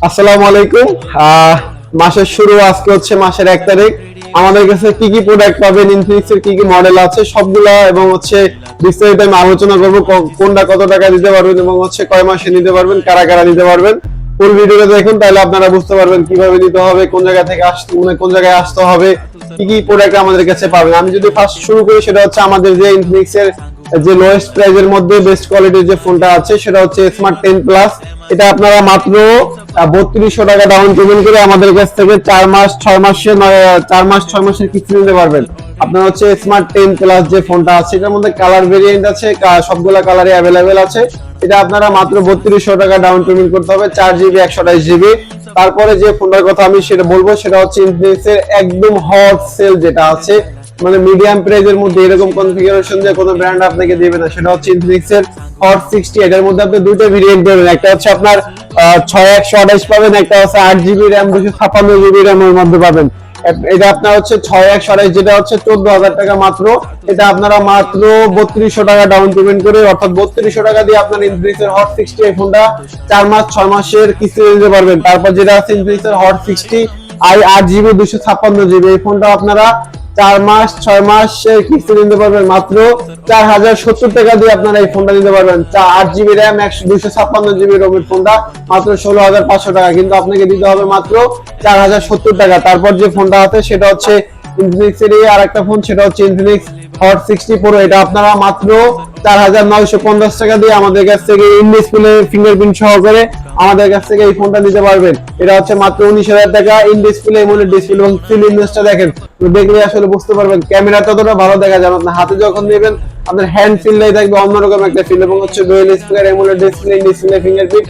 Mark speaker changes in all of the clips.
Speaker 1: আসসালামু আলাইকুম। মাসের শুরু আজকে হচ্ছে মাসের 1 তারিখ। আমাদের কাছে কি কি প্রোডাক্ট পাবেন, ইনফিনিক্স এর কি কি মডেল আছে সবগুলা এবং হচ্ছে বিস্তারিত আমি আলোচনা করব। কোনটা কত টাকা দিতে পারবেন এবং হচ্ছে কয় মাসে নিতে পারবেন, কারা কারা নিতে পারবেন। ফুল ভিডিওটা দেখুন, তাহলে আপনারা বুঝতে পারবেন কিভাবে নিতে হবে, কোন জায়গা থেকে আসতে কোন জায়গায় আসতে হবে, কি কি প্রোডাক্ট আমাদের কাছে পাবেন। আমি যদি ফার্স্ট শুরু করি, সেটা হচ্ছে আমাদের যে ইনফিনিক্স এর যে লোয়েস্ট প্রাইজের মধ্যে বেস্ট কোয়ালিটির যে ফোনটা আছে সেটা হচ্ছে স্মার্ট 10 প্লাস। এটা আপনারা মাত্র 3200 টাকা ডাউন পেমেন্ট করে আমাদের কাছ থেকে 4 মাস 6 মাসের কিস্তি নিতে পারবেন। আপনার হচ্ছে স্মার্ট 10 প্লাস যে ফোনটা আছে এটার মধ্যে কালার ভেরিয়েন্ট আছে, সবগুলা কালারই অ্যাভেলেবেল আছে। এটা আপনারা মাত্র 3200 টাকা ডাউন পেমেন্ট করতে হবে, 4GB 128GB। তারপরে যে ফোনটার কথা আমি সেটা বলবো সেটা হচ্ছে ইনফিনিক্স এর একদম হট সেল যেটা আছে, মানে মিডিয়াম প্রাইজের মধ্যে এরকম কনফিগারেশন যে কোনো ব্র্যান্ড আপনাকে দিবে না, সেটা হচ্ছে ইনফিনিক্স এর হট 60। এটার মধ্যে আপনি দুটো ভেরিয়েন্ট পাবেন, একটা হচ্ছে আপনার 6128 পাবেন, একটা হচ্ছে 8GB RAM 256GB RAM এর মধ্যে পাবেন। এটা আপনার হচ্ছে 6128, যেটা হচ্ছে 14000 টাকা মাত্র। এটা আপনারা মাত্র 3200 টাকা ডাউন পেমেন্ট করে, অর্থাৎ 3200 টাকা দিয়ে আপনার ইনফিনিক্স এর হট 60 এই ফোনটা 4 মাস 6 মাসের কিস্তি দিতে পারবেন। তারপর যেটা আছে ইনফিনিক্স এর হট 60i 8GB 256GB, এই ফোনটা আপনারা 4 মাস 6 মাসের কিস্তি নিতে পারবেন মাত্র 4070 টাকা দিয়ে। আপনারা এই ফোনটা নিতে পারবেন 8GB RAM 256GB রোমের ফোনটা মাত্র 16500 টাকা, কিন্তু আপনাকে দিতে হবে মাত্র 4070 টাকা। তারপর যে ফোনটা আছে সেটা হচ্ছে ইনফিনিক্স এর আরেকটা ফোন, সেটা হচ্ছে ইনফিনিক্স হট 60 Pro। এটা আপনারা মাত্র 4950 টাকা দিয়ে আমাদের কাছ থেকে ইন ডিসপ্লে ফিঙ্গারপ্রিন্ট সহকারে আমাদের কাছ থেকে এই ফোনটা নিতে পারবেন। এটা হচ্ছে মাত্র 19000 টাকা। ইন ডিসপ্লে এমোলেড ডিসপ্লে এবং ফিল ইমেজটা দেখেন, দেখলে আসলে বুঝতে পারবেন ক্যামেরা ততটা ভালো দেখা যাবে না, হাতে যখন নেবেন আপনার হ্যান্ড ফিলটাই থাকবে অন্যরকম একটা ফিল। এবং হচ্ছে dual speaker AMOLED display, in display fingerprint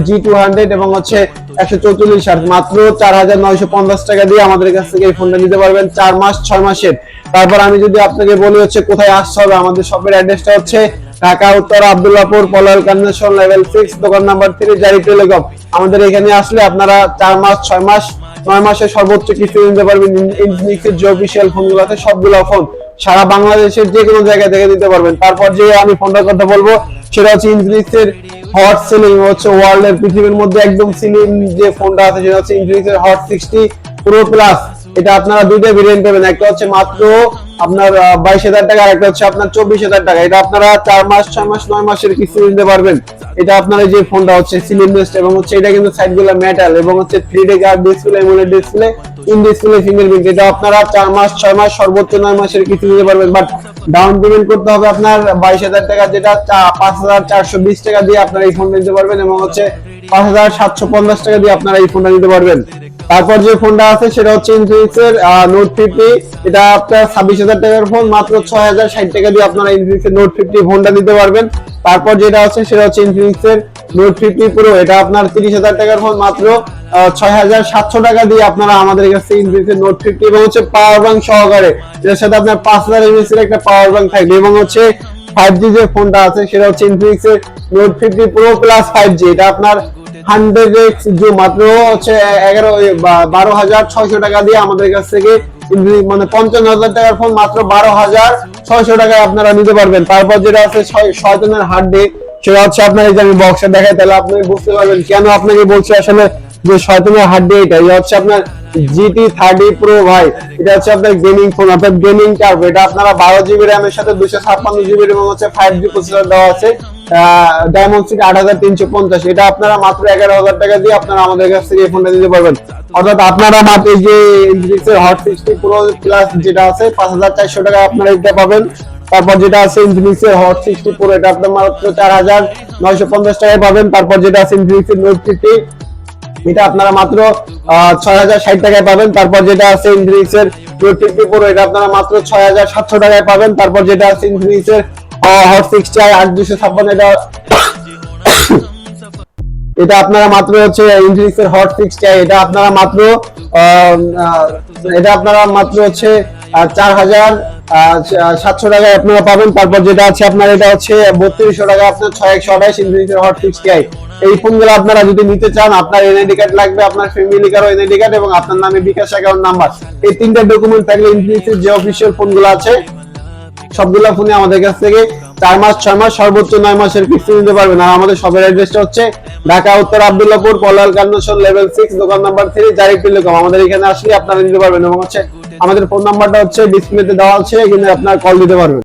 Speaker 1: G200 এবং হচ্ছে 144 Hz, মাত্র 4950 টাকা দিয়ে আমাদের কাছ থেকে এই ফোনটা নিতে পারবেন 4 মাস 6 মাসের। তারপর আমি যদি আপনাকে বলি হচ্ছে কোথায় আসতে হবে, আমাদের শপের অ্যাড্রেসটা হচ্ছে ঢাকা উত্তর আব্দুল্লাহপুর পলার কনভেনশন লেভেল 6 দোকান নাম্বার 3 জারি টেলিকম। আমাদের এখানে আসলে আপনারা 4 মাস 6 মাস 9 মাসের সর্বোচ্চ কিস্তি নিতে পারবেন। ইনফিনিক্সের যে অফিশিয়াল ফোনগুলোতে সবগুলো ফোন সারা বাংলাদেশের যে কোনো জায়গা থেকে দিতে পারবেন। তারপর যে আমি ফোনটার কথা বলবো সেটা হচ্ছে ইনফিনিক্সের হট সেলিং, হচ্ছে ওয়ার্ল্ডের পৃথিবীর মধ্যে একদম সিলিং যে ফোনটা আছে সেটা হচ্ছে ইনফিনিক্সের হট 60 Pro প্লাস। এটা আপনারা দুইটা ভেরিয়েন্ট পাবেন, একটা হচ্ছে মাত্র আপনার 22000 টাকা, আর একটা হচ্ছে আপনার 24000 টাকা। এটা আপনারা 4 মাস 6 মাস 9 মাসের কিস্তি নিতে পারবেন। এটা আপনারা যে ফোনটা হচ্ছে সিলিন্ডার এবং হচ্ছে এটা কিন্তু সাইডগুলো মেটাল এবং হচ্ছে 3D curve display, AMOLED display, in display fingerprint. এটা আপনারা 4 মাস 6 মাস সর্বোচ্চ 9 মাসের কিস্তি নিতে পারবেন। বাট ডাউন পেমেন্ট করতে হবে আপনার 22000 টাকা, যেটা 5420 টাকা দিয়ে আপনারা এই ফোনটা নিতে পারবেন এবং হচ্ছে 5750 টাকা দিয়ে আপনারা এই ফোনটা নিতে পারবেন। তারপর যে ফোনটা আছে সেটা হচ্ছে ইনফিনিক্স এর নোট 50। এটা আপনার 26000 টাকার ফোন, মাত্র 6060 টাকা দিয়ে আপনারা ইনফিনিক্স এর নোট 50 ফোনটা নিতে পারবেন। তারপর যেটা আছে সেটা হচ্ছে ইনফিনিক্স এর নোট 50 Pro। এটা আপনার 30000 টাকার ফোন, মাত্র 6700 টাকা দিয়ে আপনারা আমাদের কাছ থেকে ইনফিনিক্স এর নোট 50 এবং হচ্ছে পাওয়ার ব্যাংক সহকারে, এর সাথে আপনার 5000 mAh এর একটা পাওয়ার ব্যাংক থাকবে এবং হচ্ছে 5G যে ফোনটা আছে সেটা হচ্ছে ইনফিনিক্স এর নোট 50 Pro প্লাস 5G। এটা আপনার 100x যে মাত্র হচ্ছে 12600 টাকা দিয়ে আমাদের কাছ থেকে, মানে 55000 টাকার ফোন মাত্র 12600 টাকায় আপনারা নিতে পারবেন। তারপর যেটা আছে শয়তানের হার্ড ডিস্ক, সেটা হচ্ছে আপনার এই যে আমি বক্সে দেখাই, তাহলে আপনি বুঝতে পারবেন কেন আপনাকে বলছি আসলে যে শয়তানের হার্ড ডিস্ক। এটা হচ্ছে আপনার GT 30 Pro ভাই। এটা হচ্ছে আপনার গেমিং ফোন, অর্থাৎ গেমিং কার্ভ। এটা আপনারা 12GB RAM এর সাথে 256GB এবং হচ্ছে 5G প্রসেসর দেওয়া আছে, ডায়মন্ডসিটি 8350। এটা আপনারা মাত্র 11000 টাকা দিয়ে আপনারা আমাদের কাছ থেকে এই ফোনটা নিতে পারবেন। অর্থাৎ আপনারা মাত্র এই যে ইনফিনিক্সের হট 60 Pro প্লাস যেটা আছে 5400 টাকা আপনারা এটা পাবেন। তারপর যেটা আছে ইনফিনিক্সের হট 60 Pro, এটা আপনারা মাত্র 4950 টাকায় পাবেন। তারপর যেটা আছে ইনফিনিক্সের নোট 50, এটা আপনারা মাত্র 6060 টাকায় পাবেন। তারপর যেটা আছে ইনফিনিক্সের নোট 50 Pro, এটা আপনারা মাত্র 6700 টাকায় পাবেন। তারপর যেটা আছে ইনফিনিক্সের হট 60i 8256, এটা আপনারা মাত্র হচ্ছে ইনফিনিক্স এর হট 60i, এটা আপনারা মাত্র হচ্ছে 4700 টাকায় আপনারা পাবেন। তারপর যেটা আছে আপনার এটা হচ্ছে 3200 টাকা, আপনার 6128 ইনফিনিক্স এর হট 60i। এই ফোনগুলো আপনারা যদি নিতে চান, আপনার এনআইডি কার্ড লাগবে, আপনার ফ্যামিলি কার্ড এনআইডি কার্ড এবং আপনার নামে বিকাশ অ্যাকাউন্ট নাম্বার, এই তিনটা ডকুমেন্ট থাকলে ইনফিনিক্স এর যে অফিশিয়াল ফোনগুলো আছে সবগুলা ফোনে আমাদের কাছ থেকে 4 মাস 6 মাস সর্বোচ্চ 9 মাসের কিস্তি নিতে পারবেন। আর আমাদের শপের অ্যাড্রেসটা হচ্ছে ঢাকা উত্তর আব্দুল্লাহপুর পলাল কান্নসন লেভেল 6 দোকান নাম্বার 3 জারিক টেলিকম। আমাদের এখানে আসলে আপনারা নিতে পারবেন এবং হচ্ছে আমাদের ফোন নাম্বারটা হচ্ছে ডিসপ্লেতে দেওয়া আছে, এখানে আপনারা কল দিতে পারবেন।